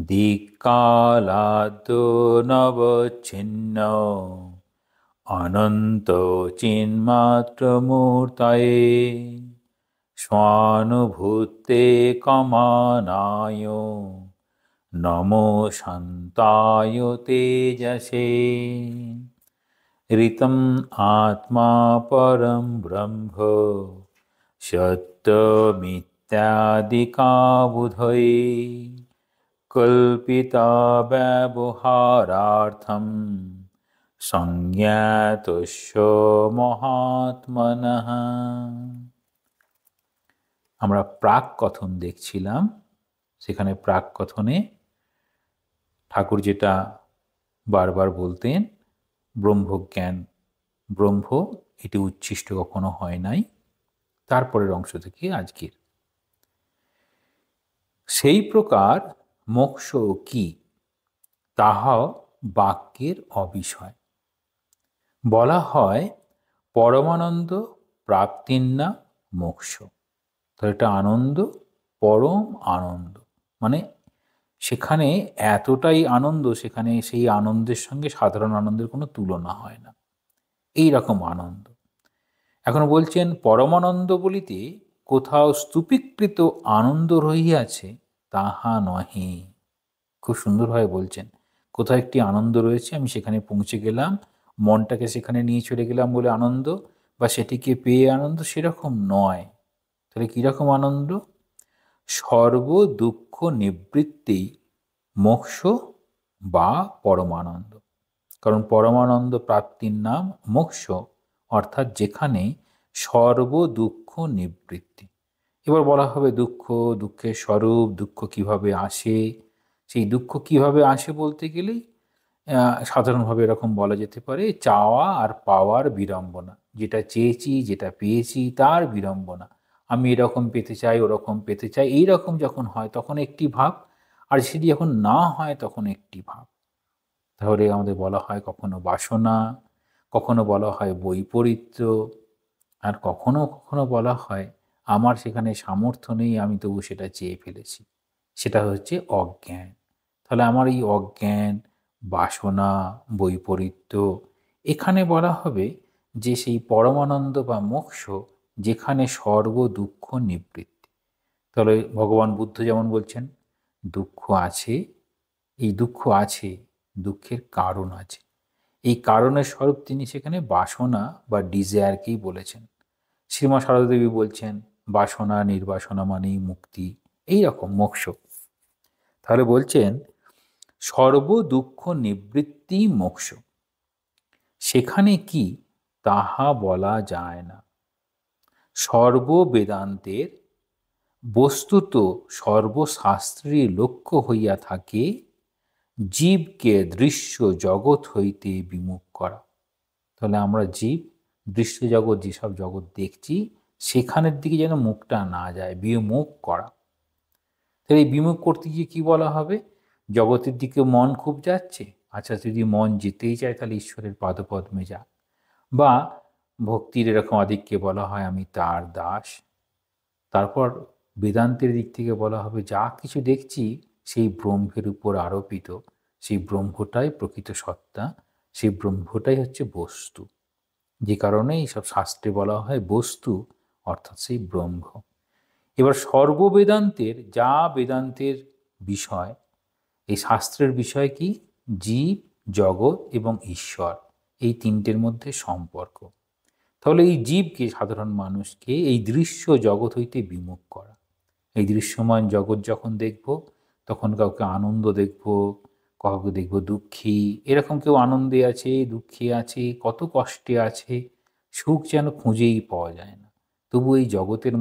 দিক্কালাদ্যো নবচ্ছিন্ন অনন্ত চিন্মাত্রমূর্তয়ে স্বানুভূতে কমানায় নমো শান্তায় তেজসে। ঋতম আত্মা পরম ব্রহ্ম সত্যমিত্যাদিকাবুধয়ে কল্পিতা ব্যবহারার্থম সংজ্ঞাতস্য মহাত্মনঃ। আমরা প্রাক কথন দেখছিলাম। সেখানে প্রাক কথনে ঠাকুর যেটা বারবার বলতেন, ব্রহ্মজ্ঞান, ব্রহ্ম এটি উচ্ছিষ্ট কখনো হয় নাই। তারপরের অংশ থেকে আজকের সেই প্রকার মোক্ষ কি, তাহা বাক্যের অবিষয়। বলা হয় পরমানন্দ প্রাপ্তির নাম মোক্ষ। তো এটা আনন্দ, পরম আনন্দ, মানে সেখানে এতটাই আনন্দ, সেখানে সেই আনন্দের সঙ্গে সাধারণ আনন্দের কোনো তুলনা হয় না, এই রকম আনন্দ। এখন বলছেন পরমানন্দ বলিতে কোথাও স্তূপীকৃত আনন্দ রহিয়াছে তাহা নহে। খুব সুন্দরভাবে বলছেন, কোথাও একটি আনন্দ রয়েছে, আমি সেখানে পৌঁছে গেলাম, মনটাকে সেখানে নিয়ে চলে গেলাম বলে আনন্দ, বা সেটিকে পেয়ে আনন্দ, সেরকম নয়। তাহলে কীরকম আনন্দ? সর্ব দুঃখ নিবৃত্তি মোক্ষ বা পরমানন্দ। কারণ পরমানন্দ প্রাপ্তির নাম মোক্ষ, অর্থাৎ যেখানে সর্ব দুঃখ নিবৃত্তি। এবার বলা হবে দুঃখ, দুঃখের স্বরূপ, দুঃখ কিভাবে আসে। সেই দুঃখ কিভাবে আসে বলতে গেলেই সাধারণভাবে এরকম বলা যেতে পারে, চাওয়া আর পাওয়ার বিড়ম্বনা। যেটা চেয়েছি, যেটা পেয়েছি, তার বিড়ম্বনা। আমি এরকম পেতে চাই, ওরকম পেতে চাই, এই রকম যখন হয় তখন একটি ভাব, আর সেটি যখন না হয় তখন একটি ভাব। তাহলে আমাদের বলা হয় কখনো বাসনা, কখনো বলা হয় বৈপরীত্য, আর কখনো কখনো বলা হয় আমার সেখানে সামর্থ্য নেই, আমি তবু সেটা চেয়ে ফেলেছি। সেটা হচ্ছে অজ্ঞান। তাহলে আমার এই অজ্ঞান, বাসনা, বৈপরীত্য, এখানে বলা হবে যে সেই পরমানন্দ বা মোক্ষ যেখানে সর্ব দুঃখ নিবৃত্তি। তাহলে ভগবান বুদ্ধ যেমন বলছেন দুঃখ আছে, এই দুঃখ আছে, দুঃখের কারণ আছে। এই কারণের স্বরূপ তিনি সেখানে বাসনা বা ডিজায়ারকেই বলেছেন। শ্রীমা সারদা দেবী বলছেন বাসনা নির্বাসনা মানেই মুক্তি, এই রকম মোক্ষ। তাহলে বলছেন সর্ব দুঃখ নিবৃত্তি মোক্ষ, সেখানে কি তাহা বলা যায় না। সর্ব বেদান্তের বস্তুত সর্বশাস্ত্রের লক্ষ্য হইয়া থাকে জীবকে দৃশ্য জগৎ হইতে বিমুখ করা। তাহলে আমরা জীব দৃশ্য জগৎ, যেসব জগৎ দেখছি সেখানের দিকে যেন মুখটা না যায়, বিমুখ করা। তাহলে এই বিমুখ করতে গিয়ে কী বলা হবে? জগতের দিকে মন খুব যাচ্ছে, আচ্ছা যদি মন যেতেই চায় তাহলে ঈশ্বরের পাদপদ্মে যা। বা ভক্তির এরকম আধিক্যে বলা হয় আমি তার দাস। তারপর বেদান্তের দিক থেকে বলা হবে যা কিছু দেখছি সেই ব্রহ্মের উপর আরোপিত, সেই ব্রহ্মটাই প্রকৃত সত্তা, সেই ব্রহ্মটাই হচ্ছে বস্তু। যে কারণে এইসব শাস্ত্রে বলা হয় বস্তু, অর্থাৎ সেই ব্রহ্ম। এবার সর্ববেদান্তের যা বেদান্তের বিষয়, এই শাস্ত্রের বিষয় কি? জীব, জগৎ এবং ঈশ্বর, এই তিনটের মধ্যে সম্পর্ক। তাহলে এই জীবকে, সাধারণ মানুষকে এই দৃশ্য জগৎ হইতে বিমুখ করা। এই দৃশ্যমান জগৎ যখন দেখব তখন কাউকে আনন্দ দেখব, কাউকে দেখব দুঃখী, এরকম কেউ আনন্দে আছে, দুঃখে আছে, কত কষ্টে আছে, সুখ যেন খুঁজেই পাওয়া যায় না। তবু এই জগতের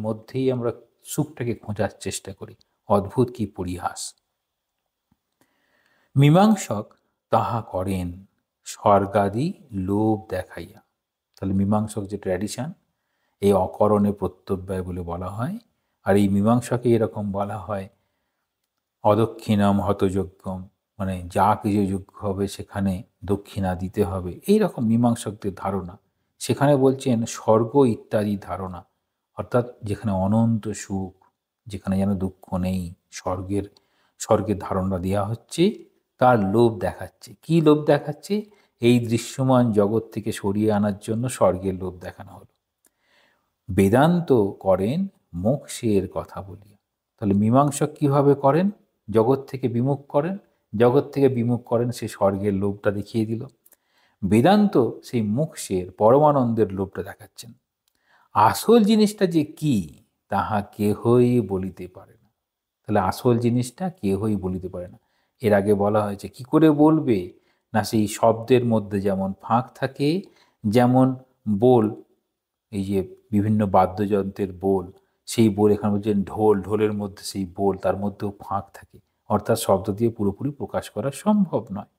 মধ্যেই আমরা সুখটাকে খোঁজার চেষ্টা করি। অদ্ভুত কি পরিহাস! মীমাংসক তাহা করেন স্বর্গাদি লোভ দেখাইয়া। তাহলে মীমাংসক যে ট্র্যাডিশন, এই অকরণে প্রত্যব্যয় বলে বলা হয়। আর এই মীমাংসাকে এরকম বলা হয় অদক্ষিণাম হতযজ্ঞম, মানে যা কিছু যজ্ঞ হবে সেখানে দক্ষিণা দিতে হবে, এই রকম মীমাংসকদের ধারণা। সেখানে বলছেন স্বর্গ ইত্যাদি ধারণা, অর্থাৎ যেখানে অনন্ত সুখ, যেখানে যেন দুঃখ নেই, স্বর্গের ধারণা দেওয়া হচ্ছে, তার লোভ দেখাচ্ছে। কি লোভ দেখাচ্ছে? এই দৃশ্যমান জগৎ থেকে সরিয়ে আনার জন্য স্বর্গের লোভ দেখানো হলো। বেদান্ত করেন মোক্ষের কথা বলিয়া। তাহলে মীমাংসক কিভাবে করেন? জগৎ থেকে বিমুখ করেন। জগৎ থেকে বিমুখ করেন, সে স্বর্গের লোভটা দেখিয়ে দিল। বেদান্ত সেই মোক্ষের পরমানন্দের লোভটা দেখাচ্ছেন। আসল জিনিসটা যে কি, তাহা কেহই বলিতে পারে না। তাহলে আসল জিনিসটা কেহই বলিতে পারে না। এর আগে বলা হয়েছে কি করে বলবে? না সেই শব্দের মধ্যে যেমন ফাঁক থাকে, যেমন বোল, এই যে বিভিন্ন বাদ্যযন্ত্রের বোল, সেই বোল এখানে বলছেন ঢোল, ঢোলের মধ্যে সেই বোল, তার মধ্যেও ফাঁক থাকে, অর্থাৎ শব্দ দিয়ে পুরোপুরি প্রকাশ করা সম্ভব নয়।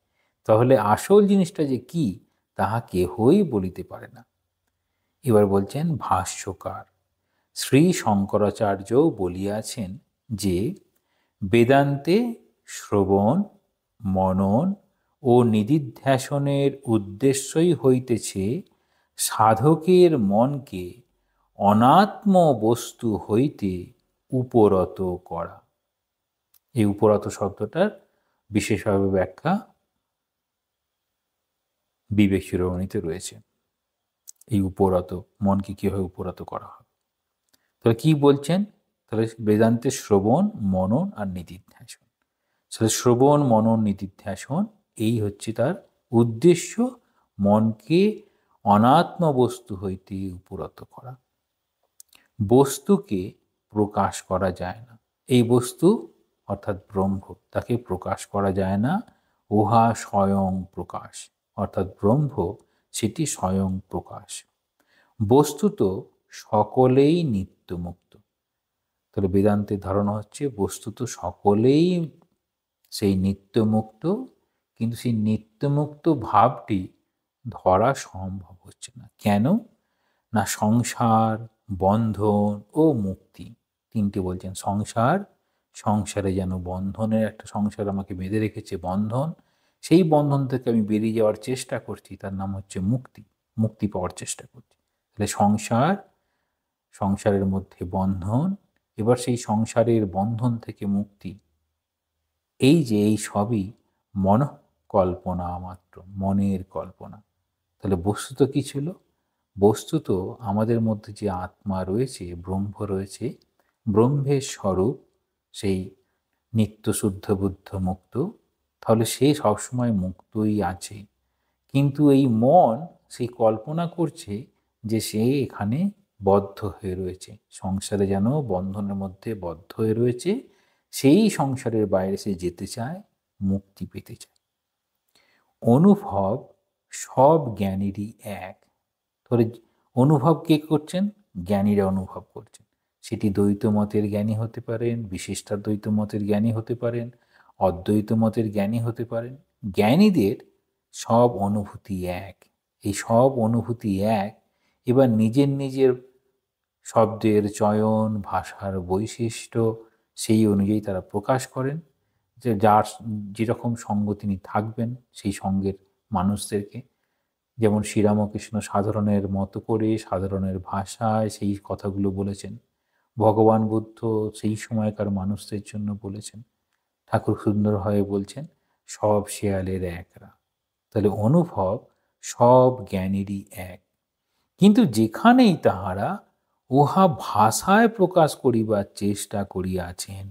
তাহলে আসল জিনিসটা যে কি, তাহা কেহই বলিতে পারে না। এবার বলছেন ভাষ্যকার শ্রী শঙ্করাচার্য বলিয়াছেন যে বেদান্তে শ্রবণ, মনন ও নিদিধ্যাসনের উদ্দেশ্যই হইতেছে সাধকের মনকে অনাত্ম বস্তু হইতে উপরত করা। এই উপরত শব্দটার বিশেষভাবে ব্যাখ্যা বিবেক চূড়ামণিতে রয়েছে। এই উপরত, মনকে কীভাবে উপরত করা হবে। তাহলে কি বলছেন? তাহলে বেদান্তের শ্রবণ, মনন আর নিদিধ্যাসন। তাহলে শ্রবণ, মনন, নিদিধ্যাসন এই হচ্ছে তার উদ্দেশ্য, মনকে অনাত্ম বস্তু হইতে উপরত করা। বস্তুকে প্রকাশ করা যায় না। এই বস্তু অর্থাৎ ব্রহ্ম, তাকে প্রকাশ করা যায় না। উহা স্বয়ং প্রকাশ, অর্থাৎ ব্রহ্ম সেটি স্বয়ং প্রকাশ। বস্তুত সকলেই নিত্যমুক্ত। তাহলে বেদান্তের ধারণা হচ্ছে বস্তুত সকলেই সেই নিত্যমুক্ত, কিন্তু সেই নিত্যমুক্ত ভাবটি ধরা সম্ভব হচ্ছে না। কেন? না সংসার, বন্ধন ও মুক্তি, তিনটে বলছেন। সংসারে যেন বন্ধনের একটা সংসার আমাকে বেঁধে রেখেছে, বন্ধন, সেই বন্ধন থেকে আমি বেরিয়ে যাওয়ার চেষ্টা করছি, তার নাম হচ্ছে মুক্তি। মুক্তি পাওয়ার চেষ্টা করছি। তাহলে সংসারের মধ্যে বন্ধন, এবার সেই সংসারের বন্ধন থেকে মুক্তি, এই যে এই সবই মনঃকল্পনা মাত্র, মনের কল্পনা। তাহলে বস্তুত কি ছিল? বস্তুত আমাদের মধ্যে যে আত্মা রয়েছে, ব্রহ্ম রয়েছে, ব্রহ্মের স্বরূপ সেই নিত্য শুদ্ধ বুদ্ধ মুক্ত, তাহলে সে সবসময় মুক্তই আছে। কিন্তু এই মন সেই কল্পনা করছে যে সে এখানে বদ্ধ হয়ে রয়েছে, সংসারে যেন বন্ধনের মধ্যে বদ্ধ হয়ে রয়েছে, সেই সংসারের বাইরে সে যেতে চায়, মুক্তি পেতে চায়। অনুভব সব জ্ঞানেরই এক। তাহলে অনুভব কে করছেন? জ্ঞানীরা অনুভব করছেন। সেটি দ্বৈত মতের জ্ঞানী হতে পারেন, বিশিষ্টাদ্বৈত মতের জ্ঞানী হতে পারেন, অদ্বৈত মতের জ্ঞানী হতে পারেন। জ্ঞানীদের সব অনুভূতি এক। এই সব অনুভূতি এক। এবার নিজের নিজের শব্দের চয়ন, ভাষার বৈশিষ্ট্য, সেই অনুযায়ী তারা প্রকাশ করেন, যে যার যেরকম সঙ্গ তিনি থাকবেন সেই সঙ্গের মানুষদেরকে। যেমন শ্রীরামকৃষ্ণ সাধারণের মতো করে সাধারণের ভাষায় সেই কথাগুলো বলেছেন। ভগবান বুদ্ধ সেই সময়কার মানুষদের জন্য বলেছেন। ঠাকুর সুন্দরভাবে বলছেন সব শেয়ালের একরা। তাহলে অনুভব সব জ্ঞানেরই এক, কিন্তু যেখানেই তাহারা উহা ভাষায় প্রকাশ করিবার চেষ্টা করিয়াছেন।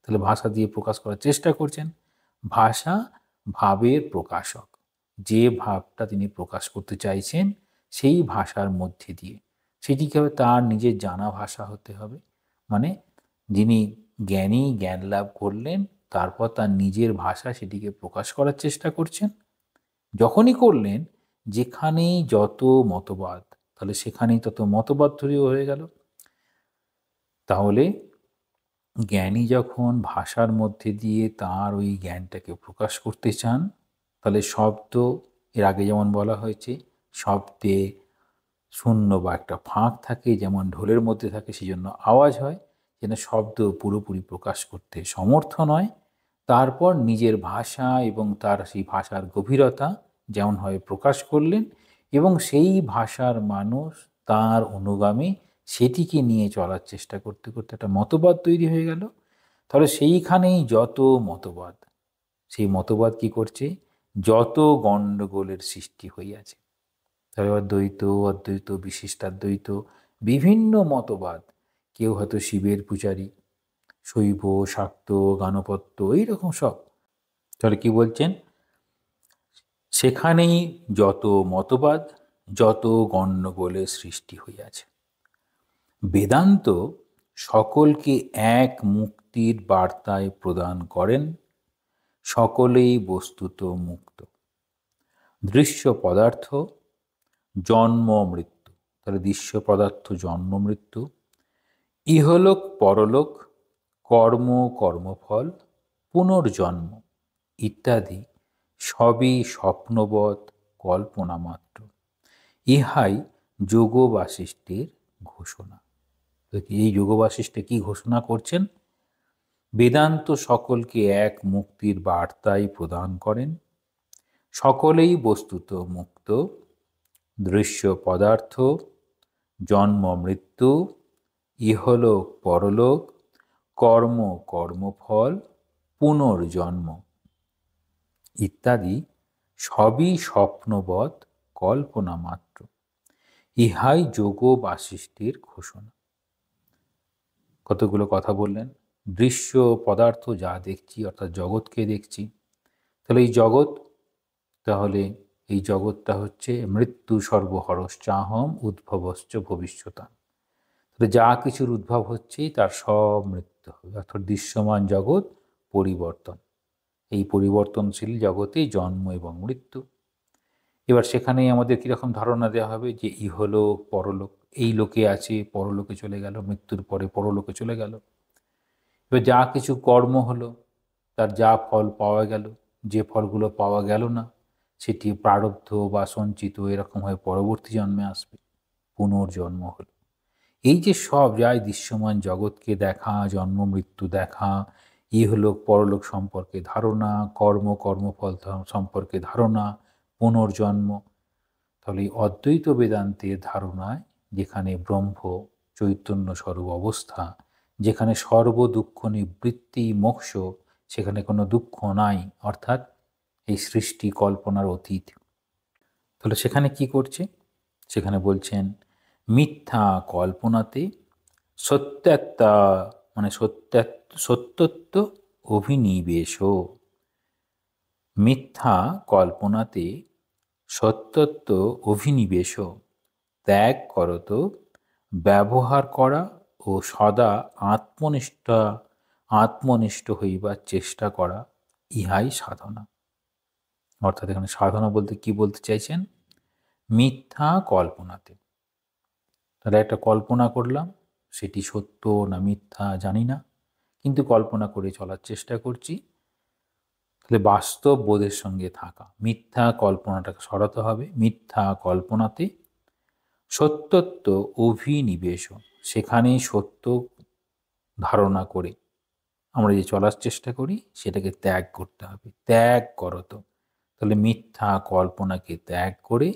তাহলে ভাষা দিয়ে প্রকাশ করার চেষ্টা করছেন। ভাষা ভাবের প্রকাশক। যে ভাবটা তিনি প্রকাশ করতে চাইছেন সেই ভাষার মধ্যে দিয়ে, সেটিকে হবে তার নিজের জানা ভাষা হতে হবে। মানে যিনি জ্ঞানী, জ্ঞান লাভ করলেন, তারপর তার নিজের ভাষা সেটিকে প্রকাশ করার চেষ্টা করছেন। যখনই করলেন, যেখানেই যত মতবাদ, তাহলে সেখানেই তত মতবাদ তৈরি হয়ে গেল। তাহলে জ্ঞানী যখন ভাষার মধ্যে দিয়ে তার ওই জ্ঞানটাকে প্রকাশ করতে চান, তাহলে শব্দ, এর আগে যেমন বলা হয়েছে, শব্দে শূন্য বা একটা ফাঁক থাকে, যেমন ঢোলের মধ্যে থাকে, সেই জন্য আওয়াজ হয়, যেন শব্দ পুরোপুরি প্রকাশ করতে সমর্থ নয়। তারপর নিজের ভাষা এবং তার সেই ভাষার গভীরতা যেমনভাবে প্রকাশ করলেন, এবং সেই ভাষার মানুষ, তার অনুগামী, সেটিকে নিয়ে চলার চেষ্টা করতে করতে একটা মতবাদ তৈরি হয়ে গেল। তাহলে সেইখানেই যত মতবাদ, সেই মতবাদ কি করছে, যত গণ্ডগোলের সৃষ্টি হইয়াছে। তাহলে দ্বৈত, অদ্বৈত, বিশিষ্টাদ্বৈত, বিভিন্ন মতবাদ। কেউ হয়তো শিবের পূজারী, শৈব, শাক্ত, গাণপত্য, এইরকম সব। তাহলে কি বলছেন, সেখানেই যত মতবাদ, যত গণ্ডগোলের সৃষ্টি হইয়াছে। বেদান্ত সকলকে এক মুক্তির বার্তায় প্রদান করেন, সকলেই বস্তুত মুক্ত। দৃশ্য পদার্থ জন্ম মৃত্যু, তাহলে দৃশ্য পদার্থ জন্ম মৃত্যু, ইহলোক পরলোক, কর্ম কর্মফল, পুনর্জন্ম ইত্যাদি সবই স্বপ্নবৎ কল্পনা মাত্র। ইহাই যোগ বাসিষ্ঠের ঘোষণা। এই যোগ বাসিষ্ঠে কি ঘোষণা করছেন, বেদান্ত সকলকে এক মুক্তির বার্তাই প্রদান করেন, সকলেই বস্তুত মুক্ত। দৃশ্য পদার্থ জন্ম মৃত্যু, ইহলোক পরলোক, কর্ম কর্মফল, পুনর্জন্ম ইত্যাদি সবই স্বপ্নবৎ কল্পনা মাত্র। ইহাই যোগ বাসিষ্ঠের ঘোষণা। কতগুলো কথা বললেন। দৃশ্য পদার্থ যা দেখছি, অর্থাৎ জগৎকে দেখছি, তাহলে এই জগৎ, তাহলে এই জগৎটা হচ্ছে মৃত্যু সর্বহরশ্চাহম উদ্ভবশ্চ ভবিষ্যতাম। তাহলে যা কিছুর উদ্ভব হচ্ছে তার সব মৃত্যু হবে, অর্থাৎ দৃশ্যমান জগৎ পরিবর্তন। এই পরিবর্তনশীল জগতে জন্ম এবং মৃত্যু। এবার সেখানেই আমাদের কীরকম ধারণা দেওয়া হবে যে ইহলোক পরলোক, এই লোকে আছে, পরলোকে চলে গেল, মৃত্যুর পরে পরলোকে চলে গেল। এবার যা কিছু কর্ম হলো, তার যা ফল পাওয়া গেল, যে ফলগুলো পাওয়া গেল না সেটি প্রারব্ধ বা সঞ্চিত এরকম হয়ে পরবর্তী জন্মে আসবে, পুনর্জন্ম হলো। এই যে সব যাই দৃশ্যমান জগৎকে দেখা, জন্ম মৃত্যু দেখা, ইহলোক পরলোক সম্পর্কে ধারণা, কর্ম কর্মফল সম্পর্কে ধারণা, পুনর্জন্ম, তাহলে এই অদ্বৈত বেদান্তের ধারণায় যেখানে ব্রহ্ম চৈতন্য স্বরূপ অবস্থা, যেখানে সর্ব দুঃখ নিবৃত্তি মোক্ষ, সেখানে কোনো দুঃখ নাই, অর্থাৎ এই সৃষ্টি কল্পনার অতীত। তাহলে সেখানে কি করছে, সেখানে বলছেন মিথ্যা কল্পনাতে সত্যাত্মা, মানে সত্যত্ব অভিনিবেশ। মিথ্যা কল্পনাতে সত্যত্ব অভিনিবেশ ত্যাগ করত, ব্যবহার করা ও সদা আত্মনিষ্ঠ হইবার চেষ্টা করা, ইহাই সাধনা। অর্থাৎ এখানে সাধনা বলতে কি বলতে চাইছেন, মিথ্যা কল্পনাতে, তাহলে একটা কল্পনা করলাম, সেটি সত্য না মিথ্যা জানি না, কিন্তু কল্পনা করে চলার চেষ্টা করছি, তাহলে বাস্তব বোধের সঙ্গে থাকা, মিথ্যা কল্পনাটাকে সরাতে হবে। মিথ্যা কল্পনাতে সত্যত্ব অভিনিবেশ, সেখানেই সত্য ধারণা করে আমরা যে চলার চেষ্টা করি সেটাকে ত্যাগ করতে হবে। ত্যাগ করত, তাহলে মিথ্যা কল্পনাকে ত্যাগ করে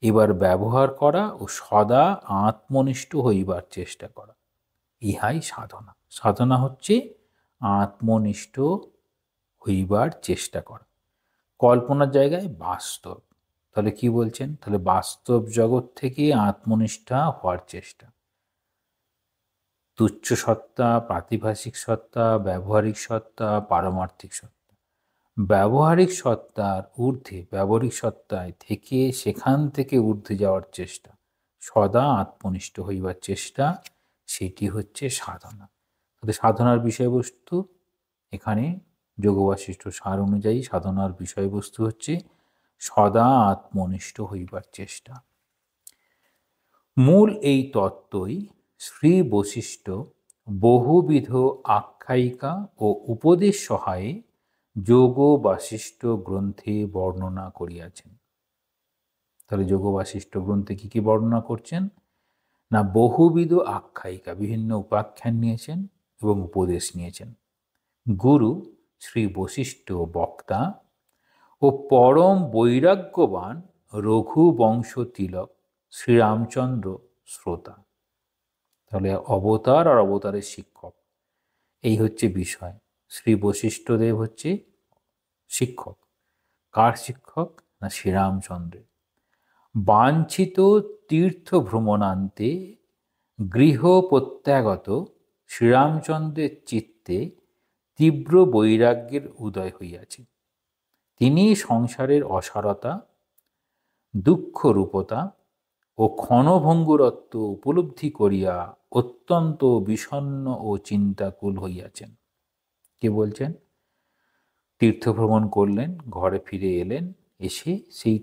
এবার ব্যবহার করা ও সদা আত্মনিষ্ঠ হইবার চেষ্টা করা, ইহাই সাধনা। সাধনা হচ্ছে আত্মনিষ্ঠ হইবার চেষ্টা করা, কল্পনার জায়গায় বাস্তব। তাহলে কি বলছেন, তাহলে বাস্তব জগৎ থেকে আত্মনিষ্ঠা হওয়ার চেষ্টা। তুচ্ছ সত্তা, প্রাতিভাসিক সত্তা, ব্যবহারিক সত্তা, পারমার্থিক সত্তা। ব্যবহারিক সত্তার ঊর্ধ্বে, ব্যবহারিক সত্তায় থেকে সেখান থেকে ঊর্ধ্বে যাওয়ার চেষ্টা, সদা আত্মনিষ্ঠ হইবার চেষ্টা, সেটি হচ্ছে সাধনা। তাহলে সাধনার বিষয়বস্তু এখানে যোগ বাসিষ্ঠ সার অনুযায়ী সাধনার বিষয়বস্তু হচ্ছে সদা আত্মনিষ্ঠ হইবার চেষ্টা। মূল এই তত্ত্বই শ্রী বশিষ্ঠ বহুবিধ আখ্যায়িকা ও উপদেশ সহায়ে যোগ বাসিষ্ঠ গ্রন্থে বর্ণনা করিয়াছেন। তাহলে যোগ বাসিষ্ঠ গ্রন্থে কি কি বর্ণনা করছেন না, বহুবিধ আখ্যায়িকা, বিভিন্ন উপাখ্যান নিয়েছেন এবং উপদেশ নিয়েছেন। গুরু শ্রী বশিষ্ঠ বক্তা ও পরম বৈরাগ্যবান রঘুবংশ তিলক শ্রীরামচন্দ্র শ্রোতা। তাহলে অবতার আর অবতারের শিক্ষক, এই হচ্ছে বিষয়। শ্রী বশিষ্ঠদেব হচ্ছে শিক্ষক। কার শিক্ষক? না শ্রীরামচন্দ্রের। বাঞ্ছিত তীর্থ ভ্রমণান্তে গৃহ প্রত্যাগত শ্রীরামচন্দ্রের চিত্তে তীব্র বৈরাগ্যের উদয় হইয়াছে। তিনি সংসারের অসারতা, দুঃখরূপতা ও ক্ষণভঙ্গুরত্ব উপলব্ধি করিয়া অত্যন্ত বিষণ্ণ ও চিন্তাকুল হইয়াছেন। কে বলছেন? তীর্থ ভ্রমণ করলেন, ঘরে ফিরে এলেন, এসে সেই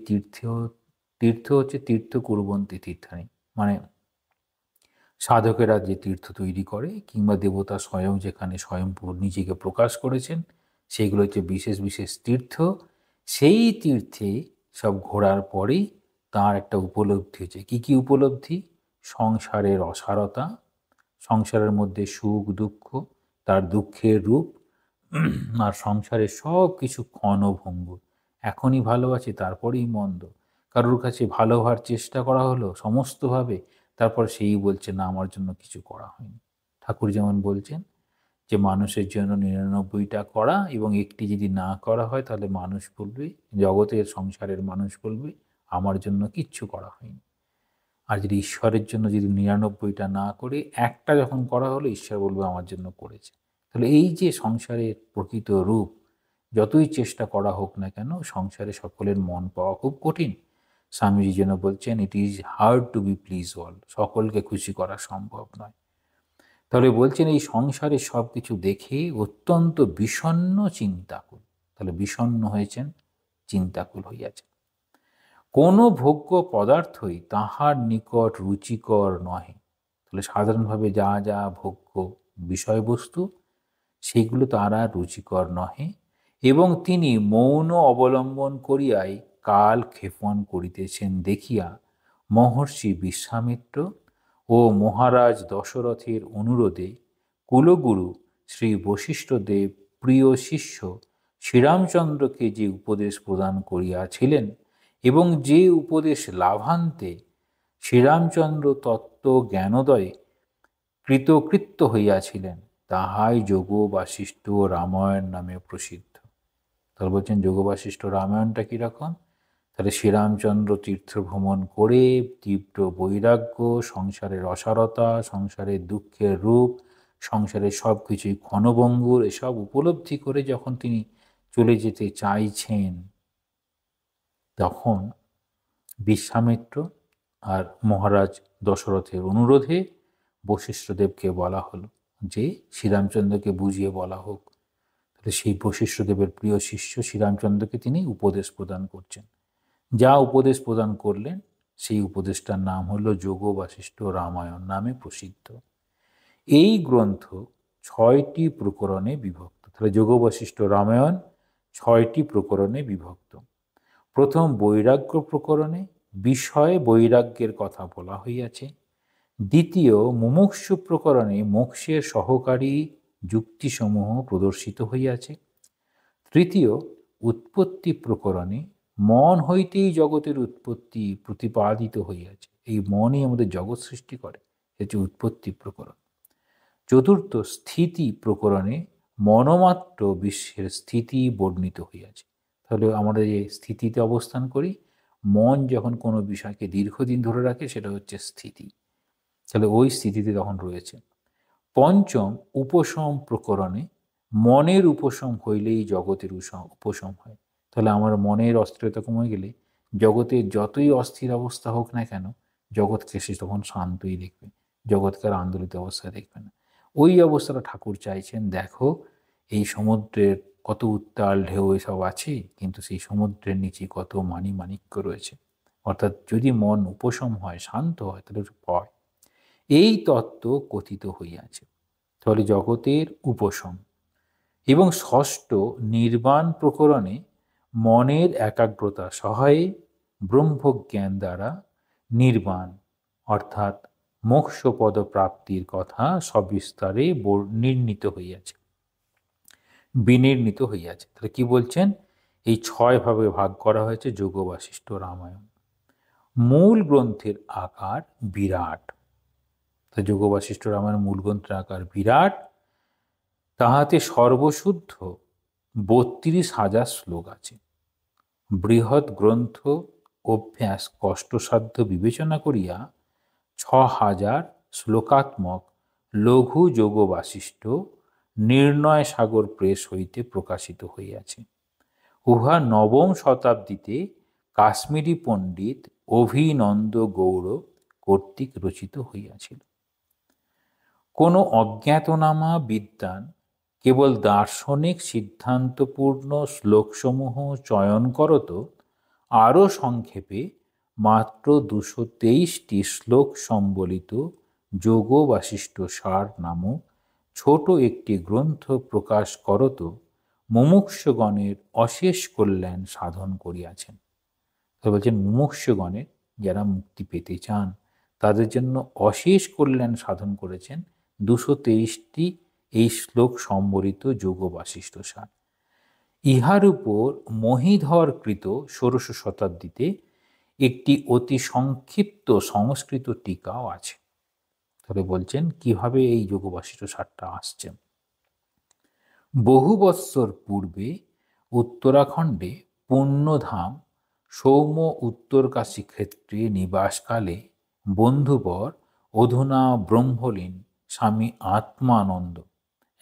তীর্থ হচ্ছে তীর্থ কুর্বন্তী তীর্থানি, মানে সাধকেরা যে তীর্থ তৈরি করে কিংবা দেবতা স্বয়ং যেখানে স্বয়ং নিজেকে প্রকাশ করেছেন, সেইগুলো হচ্ছে বিশেষ বিশেষ তীর্থ। সেই তীর্থে সব ঘোরার পরেই তার একটা উপলব্ধি হচ্ছে। কি কি উপলব্ধি? সংসারের অসারতা, সংসারের মধ্যে সুখ দুঃখ, তার দুঃখের রূপ, আর সংসারের সব কিছু ক্ষণভঙ্গুর। এখনই ভালো আছে, তারপরেই মন্দ। কারোর কাছে ভালো হওয়ার চেষ্টা করা হলো সমস্তভাবে, তারপর সেই বলছে না আমার জন্য কিছু করা হয়নি। ঠাকুর যেমন বলছেন যে মানুষের জন্য ৯৯টা করা এবং একটি যদি না করা হয় তাহলে মানুষ বলবে, জগতের সংসারের মানুষ বলবে আমার জন্য কিচ্ছু করা হয়নি। আর যদি ঈশ্বরের জন্য যদি ৯৯টা না করে একটা যখন করা হলো, ঈশ্বর বলবে আমার জন্য করেছে। তাহলে এই যে সংসারের প্রকৃত রূপ, যতই চেষ্টা করা হোক না কেন, সংসারে সকলের মন পাওয়া খুব কঠিন। স্বামীজি যেন বলছেন it is hard to be please all, সকলকে খুশি করা সম্ভব নয়। তাহলে বলছেন এই সংসারে সব কিছু দেখে অত্যন্ত বিষণ্ণ চিন্তাকুল। তাহলে বিষণ্ণ হয়েছেন, চিন্তাকুল হইয়াছেন। কোনো ভোগ্য পদার্থই তাহার নিকট রুচিকর নহে। তাহলে সাধারণভাবে যা যা ভোগ্য বিষয়বস্তু সেগুলো তার আর রুচিকর নহে, এবং তিনি মৌন অবলম্বন করিয়াই কাল ক্ষেপণ করিতেছেন দেখিয়া মহর্ষি বিশ্বামিত্র ও মহারাজ দশরথের অনুরোধে কুলগুরু শ্রী বশিষ্ঠদেব প্রিয় শিষ্য শ্রীরামচন্দ্রকে যে উপদেশ প্রদান করিয়াছিলেন এবং যে উপদেশ লাভান্তে শ্রীরামচন্দ্র তত্ত্ব জ্ঞানোদয়ে কৃতকৃত্য হইয়াছিলেন, তাহাই যোগ বাসিষ্ঠ রামায়ণ নামে প্রসিদ্ধ। তাহলে বলছেন যোগ বাসিষ্ঠ রামায়ণটা কীরকম? তাহলে শ্রীরামচন্দ্র তীর্থ ভ্রমণ করে তীব্র বৈরাগ্য, সংসারের অসারতা, সংসারের দুঃখের রূপ, সংসারের সব কিছুই ক্ষণভঙ্গুর, এসব উপলব্ধি করে যখন তিনি চলে যেতে চাইছেন, তখন বিশ্বামিত্র আর মহারাজ দশরথের অনুরোধে বশিষ্ঠদেবকে বলা হলো যে শ্রীরামচন্দ্রকে বুঝিয়ে বলা হোক। তাহলে সেই বশিষ্ঠদেবের প্রিয় শিষ্য শ্রীরামচন্দ্রকে তিনি উপদেশ প্রদান করছেন। যা উপদেশ প্রদান করলেন সেই উপদেশটার নাম হলো যোগ বাসিষ্ঠ রামায়ণ নামে প্রসিদ্ধ। এই গ্রন্থ 6টি প্রকরণে বিভক্ত। তাহলে যোগ বাসিষ্ঠ রামায়ণ 6টি প্রকরণে বিভক্ত। প্রথম বৈরাগ্য প্রকরণে বিষয় বৈরাগ্যের কথা বলা হইয়াছে। দ্বিতীয় মুমুক্ষু প্রকরণে মোক্ষের সহকারী যুক্তিসমূহ প্রদর্শিত হইয়াছে। তৃতীয় উৎপত্তি প্রকরণে মন হইতেই জগতের উৎপত্তি প্রতিপাদিত হইয়াছে। এই মনই আমাদের জগৎ সৃষ্টি করে, এটি উৎপত্তি প্রকরণ। চতুর্থ স্থিতি প্রকরণে মনমাত্র বিশ্বের স্থিতি বর্ণিত হইয়াছে। তাহলে আমরা যে স্থিতিতে অবস্থান করি, মন যখন কোনো বিষয়কে দীর্ঘদিন ধরে রাখে সেটা হচ্ছে স্থিতি। তাহলে ওই স্থিতিতে তখন রয়েছে। পঞ্চম উপশম প্রকরণে মনের উপশম হইলেই জগতের উপশম হয়। তাহলে আমার মনের অস্থিরতা কমে গেলে জগতের যতই অস্থির অবস্থা হোক না কেন, জগৎকে সে তখন শান্তই দেখবে, জগৎকে আর আন্দোলিত অবস্থায় দেখবে না। ওই অবস্থাটা ঠাকুর চাইছেন, দেখো এই সমুদ্রের কত উত্তাল ঢেউ এসব আছে, কিন্তু সেই সমুদ্রের নিচে কত মাণিক্য রয়েছে। অর্থাৎ যদি মন উপশম হয়, শান্ত হয়, তাহলে পয় এই তত্ত্ব কথিত হইয়াছে। তাহলে জগতের উপশম। এবং ষষ্ঠ নির্বাণ প্রকরণে মনের একাগ্রতা সহায়ে ব্রহ্মজ্ঞান দ্বারা নির্বাণ অর্থাৎ মোক্ষপদ প্রাপ্তির কথা সবিস্তারে বিনির্ণিত হইয়াছে। তাহলে কি বলছেন? এই 6 ভাবে ভাগ করা হয়েছে যোগ বাসিষ্ঠ রামায়ণ। মূল গ্রন্থের আকার বিরাট। যোগ বাসিষ্ঠ রামায়ণ মূল গ্রন্থের আকার বিরাট। তাহাতে সর্বশুদ্ধ 32,000 শ্লোক আছে। বৃহৎ গ্রন্থ অভ্যাস কষ্টসাধ্য বিবেচনা করিয়া 6,000 শ্লোকাত্মক লঘু যোগ বাশিষ্ঠ নির্ণয় সাগর প্রেস হইতে প্রকাশিত হইয়াছে। উহা নবম শতাব্দীতে কাশ্মীরি পণ্ডিত অভিনন্দ গৌড় কর্তৃক রচিত হইয়াছিল। কোনো অজ্ঞাতনামা বিদ্বান কেবল দার্শনিক সিদ্ধান্তপূর্ণ শ্লোকসমূহ চয়ন করত, আরও সংক্ষেপে মাত্র 223টি শ্লোক সম্বলিত যোগ বাশিষ্ঠ সার নামক ছোট একটি গ্রন্থ প্রকাশ করত, মুমুক্ষুগণের অশেষ কল্যাণ সাধন করিয়াছেন। বলছেন মুমুক্ষুগণের, যারা মুক্তি পেতে চান তাদের জন্য অশেষ কল্যাণ সাধন করেছেন 223টি এই শ্লোক সম্বলিত যোগ বাশিষ্ঠ সার। ইহার উপর মহীধরকৃত 16শ শতাব্দীতে একটি অতি সংক্ষিপ্ত সংস্কৃত টিকাও আছে। তবে বলছেন কিভাবে এই যোগ বাশিষ্ঠ সারটা আসছে। বহু বৎসর পূর্বে উত্তরাখণ্ডে পুণ্যধাম সৌম্য উত্তরকাশী ক্ষেত্রে নিবাসকালে বন্ধুবর অধুনা ব্রহ্মলীন স্বামী আত্মানন্দ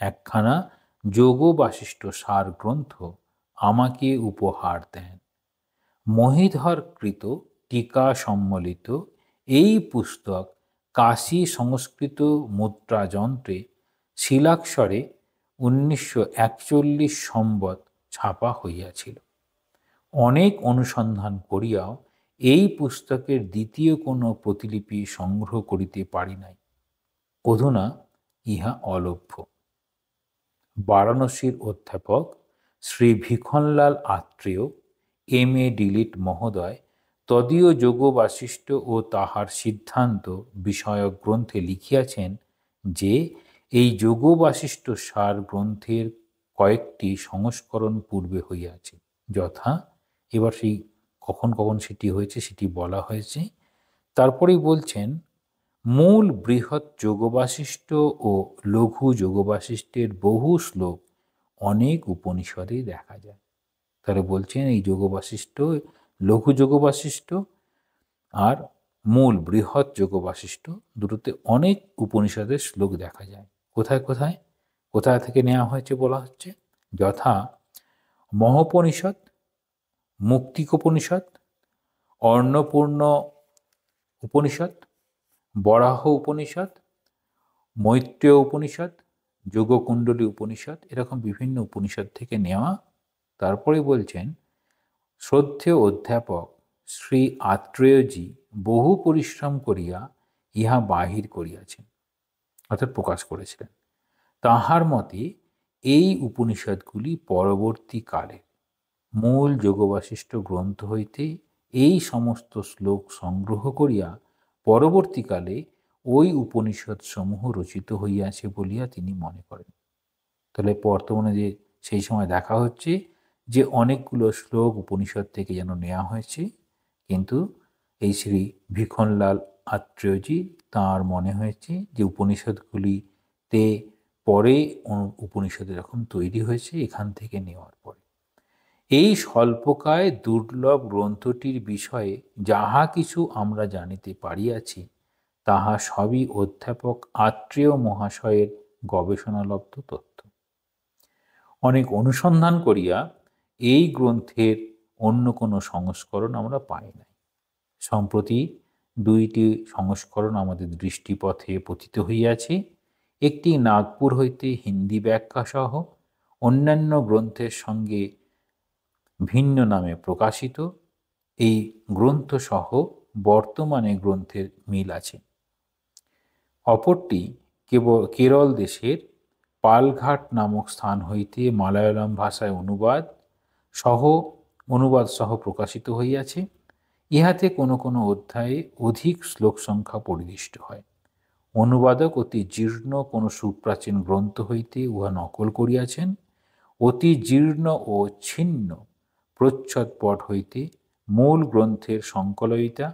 একখানা যোগ বাশিষ্ঠ সার গ্রন্থ আমাকে উপহার দেন। মহীধরকৃত টিকা সম্বলিত এই পুস্তক কাশী সংস্কৃত মুদ্রা যন্ত্রে শিলাক্ষরে 1941 সম্বৎ ছাপা হইয়াছিল। অনেক অনুসন্ধান করিয়াও এই পুস্তকের দ্বিতীয় কোনো প্রতিলিপি সংগ্রহ করিতে পারি নাই। অধুনা ইহা অলভ্য। বারাণসীর অধ্যাপক শ্রী ভিখনলাল আত্রেয় MA ডিলিট মহোদয় তদীয় যোগ বাশিষ্ঠ ও তাহার সিদ্ধান্ত বিষয়ক গ্রন্থে লিখিয়াছেন যে এই যোগ বাশিষ্ঠ সার গ্রন্থের কয়েকটি সংস্করণ পূর্বে হইয়াছে, যথা, এবার সেই কখন কখন সেটি হয়েছে সেটি বলা হয়েছে। তারপরেই বলছেন মূল বৃহৎ যোগ বাশিষ্ঠ ও লঘু যোগ বাশিষ্ঠের বহু শ্লোক অনেক উপনিষদে দেখা যায়। তাহলে বলছেন এই যোগ বাশিষ্ঠ, লঘু যোগ বাশিষ্ঠ আর মূল বৃহৎ যোগ বাশিষ্ঠ দুটোতে অনেক উপনিষদের শ্লোক দেখা যায়। কোথায় কোথায় কোথায় থেকে নেওয়া হয়েছে বলা হচ্ছে, যথা মহোপনিষদ, মুক্তিকোপনিষদ, অন্নপূর্ণ উপনিষদ, বরাহ উপনিষদ, মৈত্রেয় উপনিষদ, যোগকুণ্ডলী উপনিষদ, এরকম বিভিন্ন উপনিষদ থেকে নেওয়া। তারপরে বলছেন শ্রদ্ধেয় অধ্যাপক শ্রী আত্রেয়জি বহু পরিশ্রম করিয়া ইহা বাহির করিয়াছেন, অর্থাৎ প্রকাশ করেছিলেন। তাহার মতে এই উপনিষদগুলি পরবর্তীকালে মূল যোগবাশিষ্ঠ গ্রন্থ হইতে এই সমস্ত শ্লোক সংগ্রহ করিয়া পরবর্তীকালে ওই উপনিষদ সমূহ রচিত হইয়াছে বলিয়া তিনি মনে করেন। তাহলে বর্তমানে যে সেই সময় দেখা হচ্ছে যে অনেকগুলো শ্লোক উপনিষদ থেকে যেন নেওয়া হয়েছে, কিন্তু এই শ্রী ভিখনলাল আত্রেয়জি তাঁর মনে হয়েছে যে উপনিষদগুলিতে পরে উপনিষদ এরকম তৈরি হয়েছে এখান থেকে নেওয়ার পরে। এই স্বল্পকায় দুর্লভ গ্রন্থটির বিষয়ে যাহা কিছু আমরা জানিতে পারিয়াছি তাহা সবই অধ্যাপক আত্রেয় মহাশয়ের গবেষণালব্ধ তথ্য। অনেক অনুসন্ধান করিয়া এই গ্রন্থের অন্য কোনো সংস্করণ আমরা পাই নাই। সম্প্রতি 2টি সংস্করণ আমাদের দৃষ্টিপথে পতিত হইয়াছে। একটি নাগপুর হইতে হিন্দি ব্যাখ্যা সহ অন্যান্য গ্রন্থের সঙ্গে ভিন্ন নামে প্রকাশিত। এই গ্রন্থ সহ বর্তমানে গ্রন্থের মিল আছে। অপরটি কেরল দেশের পালঘাট নামক স্থান হইতে মালায়ালাম ভাষায় অনুবাদ সহ প্রকাশিত হইয়াছে। ইহাতে কোনো কোনো অধ্যায়ে অধিক শ্লোক সংখ্যা পরিদিষ্ট হয়। অনুবাদক অতি জীর্ণ কোনো সুপ্রাচীন গ্রন্থ হইতে উহা নকল করিয়াছেন। অতি জীর্ণ ও ছিন্ন প্রচ্ছদপট হইতে মূল গ্রন্থের সংকলয়িতা,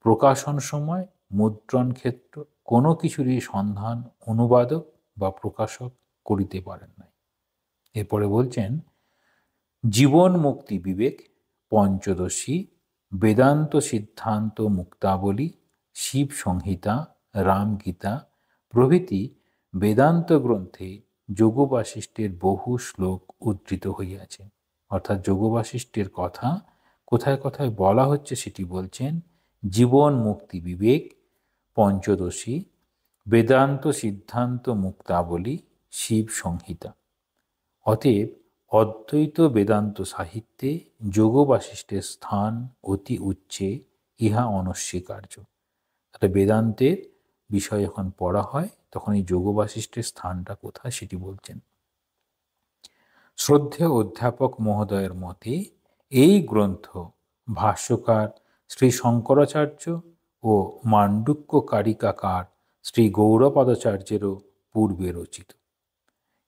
প্রকাশন সময়, মুদ্রণ ক্ষেত্র কোনো কিছুরই সন্ধান অনুবাদক বা প্রকাশক করিতে পারেন নাই। এরপরে বলছেন, জীবন মুক্তি বিবেক, পঞ্চদশী, বেদান্ত সিদ্ধান্ত মুক্তাবলী, শিব সংহিতা, রামগীতা প্রভৃতি বেদান্ত গ্রন্থে যোগ বাসিষ্ঠের বহু শ্লোক উদ্ধৃত হইয়াছে। অর্থাৎ যোগ বাসিষ্ঠের কথা কোথায় কোথায় বলা হচ্ছে সেটি বলছেন। জীবন মুক্তি বিবেক, পঞ্চদশী, বেদান্ত সিদ্ধান্ত মুক্তাবলী, শিব সংহিতা। অতএব অদ্বৈত বেদান্ত সাহিত্যে যোগ বাসিষ্ঠের স্থান অতি উচ্চে, ইহা অনস্বীকার্য। তাহলে বেদান্তের বিষয় যখন পড়া হয় তখন এই যোগ বাসিষ্ঠের স্থানটা কোথায় সেটি বলছেন। শ্রদ্ধেয় অধ্যাপক মহোদয়ের মতে এই গ্রন্থ ভাষ্যকার শ্রী শঙ্করাচার্য ও মাণ্ডুক্য কারিকাকার শ্রী গৌড়পাদাচার্যেরও পূর্বে রচিত।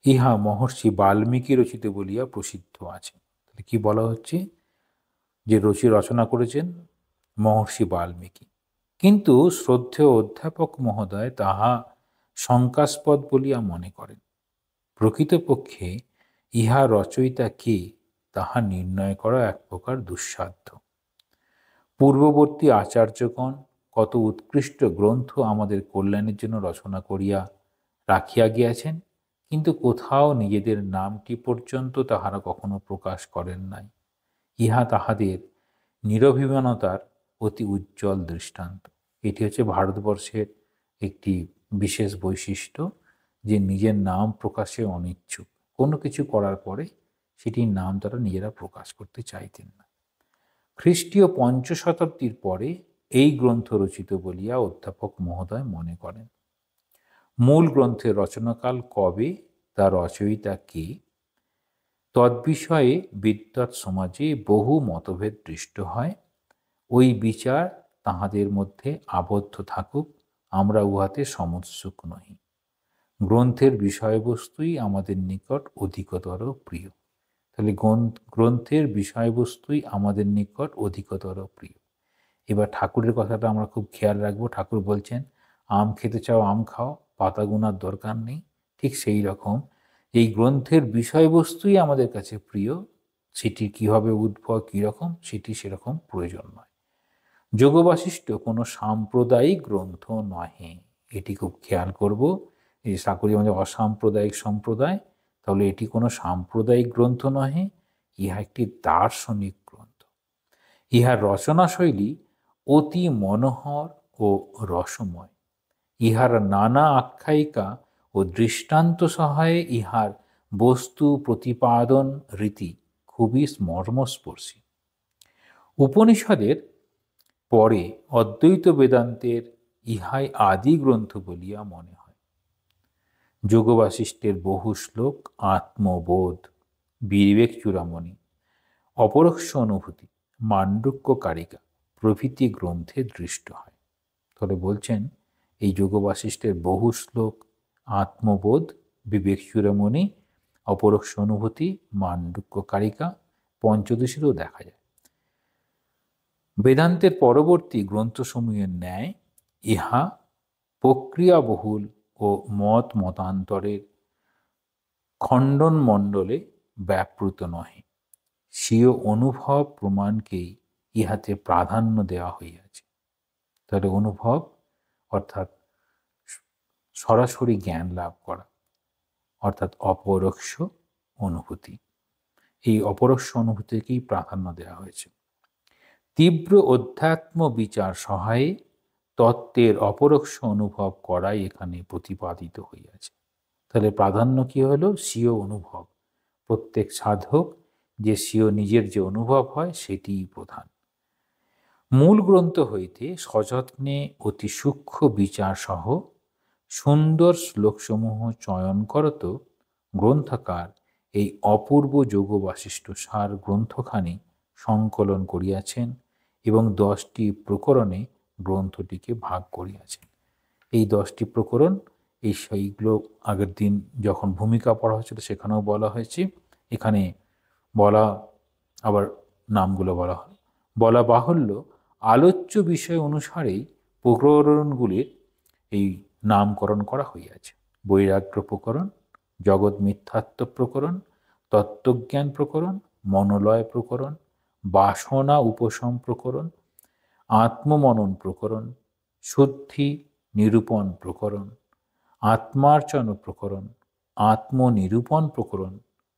ইহা মহর্ষি বাল্মীকি রচিত বলিয়া প্রসিদ্ধ আছে। তাহলে কি বলা হচ্ছে, যে রচনা করেছেন মহর্ষি বাল্মীকি, কিন্তু শ্রদ্ধেয় অধ্যাপক মহোদয় তাহা শঙ্কাস্পদ বলিয়া মনে করেন। প্রকৃতপক্ষে ইহা রচয়িতা কে তাহা নির্ণয় করা এক প্রকার দুঃসাধ্য। পূর্ববর্তী আচার্যগণ কত উৎকৃষ্ট গ্রন্থ আমাদের কল্যাণের জন্য রচনা করিয়া রাখিয়া গিয়াছেন, কিন্তু কোথাও নিজেদের নামটি পর্যন্ত তাহারা কখনো প্রকাশ করেন নাই। ইহা তাহাদের নিরভিমানতার অতি উজ্জ্বল দৃষ্টান্ত। এটি হচ্ছে ভারতবর্ষের একটি বিশেষ বৈশিষ্ট্য, যে নিজের নাম প্রকাশে অনিচ্ছুক। কোনো কিছু করার পরে সেটির নাম তারা নিজেরা প্রকাশ করতে চাইতেন না। খ্রিস্টীয় ৫ম শতাব্দীর পরে এই গ্রন্থ রচিত বলিয়া অধ্যাপক মহোদয় মনে করেন। মূল গ্রন্থের রচনাকাল কবে, তা রচয়িতা কে, তদ্বিষয়ে বিদ্বৎ সমাজে বহু মতভেদ দৃষ্ট হয়। ওই বিচার তাহাদের মধ্যে আবদ্ধ থাকুক, আমরা উহাতে সমুৎসুক নহি। গ্রন্থের বিষয়বস্তুই আমাদের নিকট অধিকতর প্রিয়। তাহলে গ্রন্থের বিষয়বস্তুই আমাদের নিকট অধিকতর প্রিয়। এবার ঠাকুরের কথাটা আমরা খুব খেয়াল রাখবো। ঠাকুর বলছেন, আম খেতে চাও আম খাও, পাতা গোনার দরকার নেই। ঠিক সেই রকম এই গ্রন্থের বিষয়বস্তুই আমাদের কাছে প্রিয়, সেটি কীভাবে উদ্ভব কীরকম সেটি সেরকম প্রয়োজন নয়। যোগ বাসিষ্ঠ কোনো সাম্প্রদায়িক গ্রন্থ নহে, এটি খুব খেয়াল করব। এই ঠাকুর আমাদের অসাম্প্রদায়িক সম্প্রদায়, তাহলে এটি কোনো সাম্প্রদায়িক গ্রন্থ নহে, ইহা একটি দার্শনিক গ্রন্থ। ইহার রচনাশৈলী অতি মনোহর ও রসময়। ইহার নানা আখ্যায়িকা ও দৃষ্টান্ত সহায়ে ইহার বস্তু প্রতিপাদন রীতি খুবই মর্মস্পর্শী। উপনিষদের পরে অদ্বৈত বেদান্তের ইহাই আদি গ্রন্থ বলিয়া মনে হয়। যোগ বাসিষ্ঠের বহু শ্লোক আত্মবোধ, বিবেক চূড়ামণি, অপরোক্ষ অনুভূতি, মাণ্ডুক্য কারিকা প্রভৃতি গ্রন্থে দৃষ্ট হয়। তাহলে বলছেন, এই যোগ বাসিষ্ঠের বহু শ্লোক আত্মবোধ, বিবেক চূড়ামণি, অপরোক্ষ অনুভূতি, মাণ্ডুক্য কারিকা, পঞ্চদশীরও দেখা যায়। বেদান্তের পরবর্তী গ্রন্থসমূহের ন্যায় ইহা প্রক্রিয়াবহুল ও মত মতান্তরের খণ্ডনমণ্ডলে ব্যাপৃত নহে। স্বীয় অনুভব প্রমাণকেই ইহাতে প্রাধান্য দেওয়া হইয়াছে। তাহলে অনুভব অর্থাৎ সরাসরি জ্ঞান লাভ করা, অর্থাৎ অপরোক্ষ অনুভূতি, এই অপরোক্ষ অনুভূতিকেই প্রাধান্য দেওয়া হয়েছে। তীব্র অধ্যাত্ম বিচার সহায়ে তত্ত্বের অপরোক্ষ অনুভব করাই এখানে প্রতিপাদিত হইয়াছে। তাহলে প্রাধান্য কি হলো? স্বীয় অনুভব। প্রত্যেক সাধক যে স্বীয় নিজের যে অনুভব হয় সেটিই প্রধান। মূল গ্রন্থ হইতে সযত্নে অতি সূক্ষ্ম বিচার সহ সুন্দর শ্লোকসমূহ চয়ন করত গ্রন্থকার এই অপূর্ব যোগ বাসিষ্ঠ সার গ্রন্থখানি সংকলন করিয়াছেন এবং 10টি প্রকরণে গ্রন্থটিকে ভাগ করিয়াছেন। এই 10টি প্রকরণ, সেইগুলো আগের দিন যখন ভূমিকা পড়া হয়েছিল সেখানেও বলা হয়েছে, এখানে বলা আবার নামগুলো বলা বাহুল্য। আলোচ্য বিষয় অনুসারেই প্রকরণগুলির এই নামকরণ করা হইয়াছে। বৈরাগ্য প্রকরণ, জগৎ মিথ্যাত্ব প্রকরণ, তত্ত্বজ্ঞান প্রকরণ, মনোলয় প্রকরণ, বাসনা উপশম প্রকরণ, আত্মমনন প্রকরণ, শুদ্ধি নিরূপণ প্রকরণ, আত্মার্চন প্রকরণ, আত্মনিরূপণ প্রকরণ,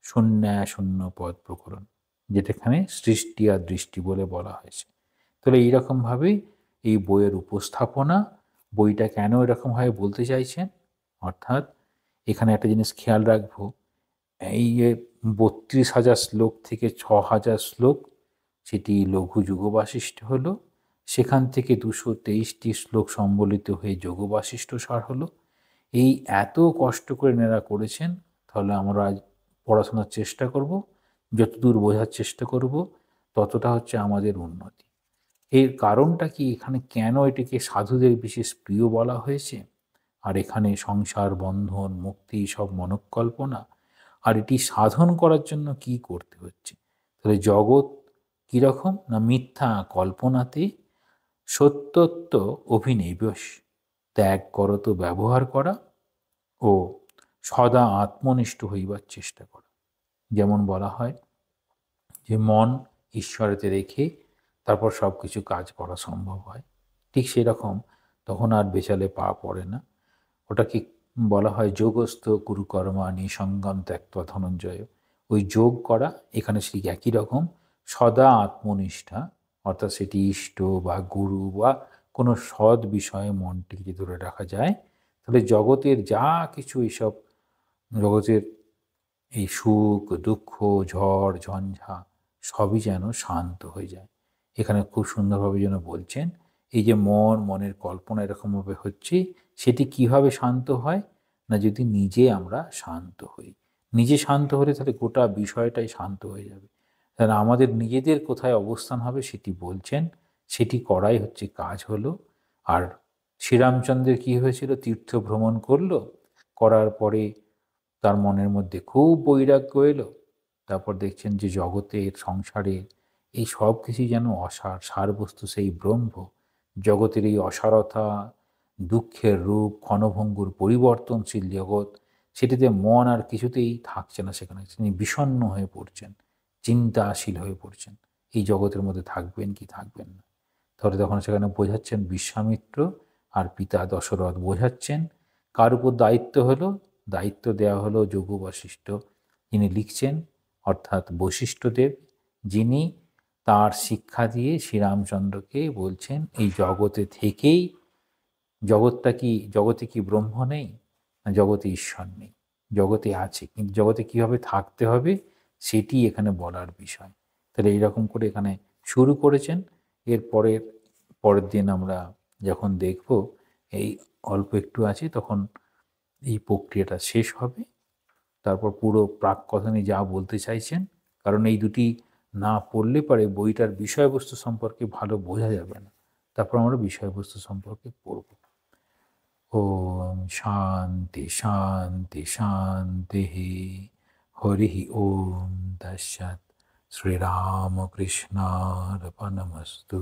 শূন্যাশূন্য পদ প্রকরণ, যেটাখানে সৃষ্টি আর দৃষ্টি বলে বলা হয়েছে। তাহলে এইরকমভাবেই এই বইয়ের উপস্থাপনা, বইটা কেন এরকমভাবে বলতে চাইছেন, অর্থাৎ এখানে একটা জিনিস খেয়াল রাখবো, এই যে 32,000 শ্লোক থেকে 6,000 শ্লোক সেটি লঘু যুগবাশিষ্ঠ হলো, সেখান থেকে 223টি শ্লোক সম্বলিত হয়ে যোগবাশিষ্ঠ সার হলো। এই এত কষ্ট করে এনারা করেছেন, তাহলে আমরা আজ পড়াশোনার চেষ্টা করব, যতদূর বোঝার চেষ্টা করব ততটা হচ্ছে আমাদের উন্নতি। এর কারণটা কি, এখানে কেন এটিকে সাধুদের বিশেষ প্রিয় বলা হয়েছে, আর এখানে সংসার বন্ধন মুক্তি সব মনঃকল্পনা, আর এটি সাধন করার জন্য কি করতে হচ্ছে। তাহলে জগৎ কীরকম না, মিথ্যা কল্পনাতে সত্যত্ব অভিনিবেশ, ত্যাগ করত ব্যবহার করা ও সদা আত্মনিষ্ঠ হইবার চেষ্টা করা। যেমন বলা হয় যে মন ঈশ্বরেতে রেখে তারপর সব কিছু কাজ করা সম্ভব হয়, ঠিক সেরকম তখন আর বেচালে পা পড়ে না। ওটাকে বলা হয় যোগস্থ কুরুকর্মা নিসঙ্গম ত্যক্ত্বা ধনঞ্জয়। ওই যোগ করা এখানে সেই একই রকম সদা আত্মনিষ্ঠা, অর্থাৎ সেটি ইষ্ট বা গুরু বা কোনো সৎ বিষয়ে মনটিকে ধরে রাখা যায়, তাহলে জগতের যা কিছু এইসব জগতের এই সুখ দুঃখ ঝড় ঝঞ্ঝা সবই যেন শান্ত হয়ে যায়। এখানে খুব সুন্দরভাবে যেন বলছেন, এই যে মনের কল্পনা এরকমভাবে হচ্ছে, সেটি কিভাবে শান্ত হয় না, যদি নিজে আমরা শান্ত হই। নিজে শান্ত হলে তাহলে গোটা বিষয়টাই শান্ত হয়ে যাবে। তাহলে আমাদের নিজেদের কোথায় অবস্থান হবে সেটি বলছেন, সেটি করাই হচ্ছে কাজ হলো। আর শ্রীরামচন্দ্রের কী হয়েছিল, তীর্থ ভ্রমণ করলো, করার পরে তার মনের মধ্যে খুব বৈরাগ্য এলো। তারপর দেখছেন যে জগতের সংসারের এই সব কিছুই যেন অসার, সারবস্তু সেই ব্রহ্ম। জগতের এই অসারতা, দুঃখের রূপ, ক্ষণভঙ্গুর পরিবর্তনশীল জগৎ, সেটিতে মন আর কিছুতেই থাকছে না, সেখানে তিনি বিষণ্ণ হয়ে পড়ছেন, চিন্তাশীল হয়ে পড়ছেন, এই জগতের মধ্যে থাকবেন কি থাকবেন না। তাহলে তখন সেখানে বোঝাচ্ছেন বিশ্বামিত্র আর পিতা দশরথ বোঝাচ্ছেন, কার উপর দায়িত্ব হলো, দায়িত্ব দেওয়া হলো যোগ বশিষ্ঠ, যিনি লিখছেন অর্থাৎ বশিষ্ঠদেব, যিনি তার শিক্ষা দিয়ে শ্রীরামচন্দ্রকে বলছেন এই জগতে থেকেই, জগতে কি ব্রহ্ম নেই না, জগতে ঈশ্বর নেই, জগতে আছে, কিন্তু জগতে কীভাবে থাকতে হবে সেটি এখানে বলার বিষয়। তাহলে এইরকম করে এখানে শুরু করেছেন। পরের দিন আমরা যখন দেখব, এই অল্প একটু আছে, তখন এই প্রক্রিয়াটা শেষ হবে। তারপর পুরো প্রাক্কথনে যা বলতে চাইছেন, কারণ এই দুটি না পড়লে পরে বইটার বিষয়বস্তু সম্পর্কে ভালো বোঝা যাবে না। তারপর আমরা বিষয়বস্তু সম্পর্কে পড়ব। ওম শান্তি শান্তি শান্তি। হরি ওম তৎসৎ। শ্রীরামকৃষ্ণার্পণমস্তু।